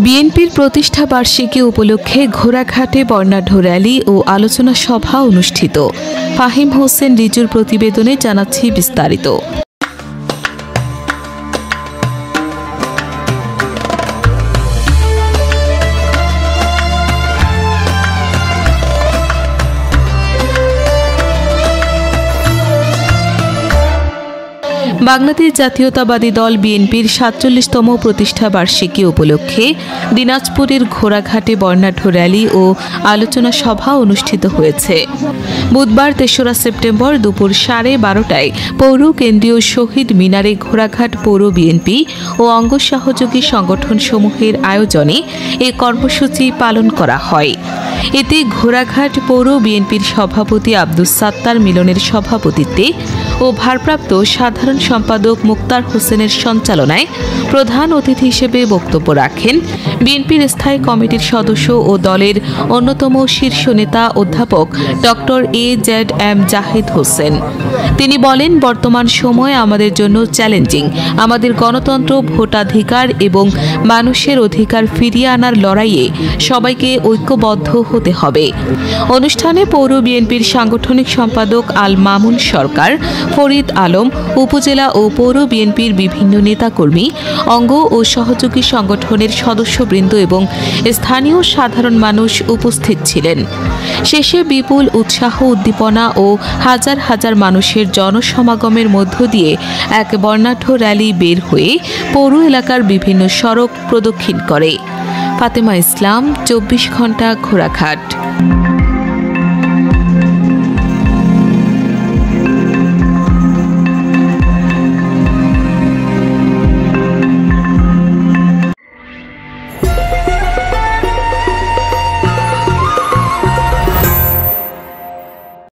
বিএনপির প্রতিষ্ঠা বার্ষিকী উপলক্ষে ঘোড়াঘাটে বর্ণাঢ্য র্যালি ও আলোচনা সভা অনুষ্ঠিত। ফাহিম হোসেন রিজুর প্রতিবেদনে জানাচ্ছি বিস্তারিত। বাংলাদেশ জাতীয়তাবাদী দল বিএনপির ৪৭তম প্রতিষ্ঠা বার্ষিকী উপলক্ষে দিনাজপুরের ঘোড়াঘাটে বর্ণাঢ্য র্যালি ও আলোচনা সভা অনুষ্ঠিত হয়েছে। বুধবার ৩রা সেপ্টেম্বর দুপুর 12:30টায় পৌর কেন্দ্রীয় শহীদ মিনারে ঘোড়াঘাট পৌর বিএনপি ও অঙ্গ সহযোগী সংগঠনসমূহের আয়োজনে এ কর্মসূচি পালন করা হয়। এতে ঘোড়াঘাট পৌর বিএনপির সভাপতি আব্দুস সাত্তার মিলনের সভাপতিত্বে ও ভারপ্রাপ্ত সাধারণ সম্পাদক মুক্তার হোসেনের সঞ্চালনায় প্রধান অতিথি হিসেবে বক্তব্য রাখেন বিএনপির স্থায়ী কমিটির সদস্য ও দলের অন্যতম শীর্ষ নেতা অধ্যাপক ডক্টর AZM জাহিদ হোসেন। তিনি বলেন, বর্তমান সময় আমাদের জন্য চ্যালেঞ্জিং। আমাদের গণতন্ত্র, ভোটাধিকার এবং মানুষের অধিকার ফিরিয়ে আনার লড়াইয়ে সবাইকে ঐক্যবদ্ধ হতে হবে। অনুষ্ঠানে পৌর বিএনপির সাংগঠনিক সম্পাদক আল মামুন সরকার, ফরিদ আলম, উপজেলা ও পৌর বিএনপির বিভিন্ন নেতাকর্মী, অঙ্গ ও সহযোগী সংগঠনের সদস্যবৃন্দ এবং স্থানীয় সাধারণ মানুষ উপস্থিত ছিলেন। শেষে বিপুল উৎসাহ, উদ্দীপনা ও হাজার হাজার মানুষের জনসমাগমের মধ্য দিয়ে এক বর্ণাঢ্য র্যালি বের হয়ে পৌর এলাকার বিভিন্ন সড়ক প্রদক্ষিণ করে। ফাতেমা ইসলাম, 24 ঘন্টা, ঘোড়াঘাট।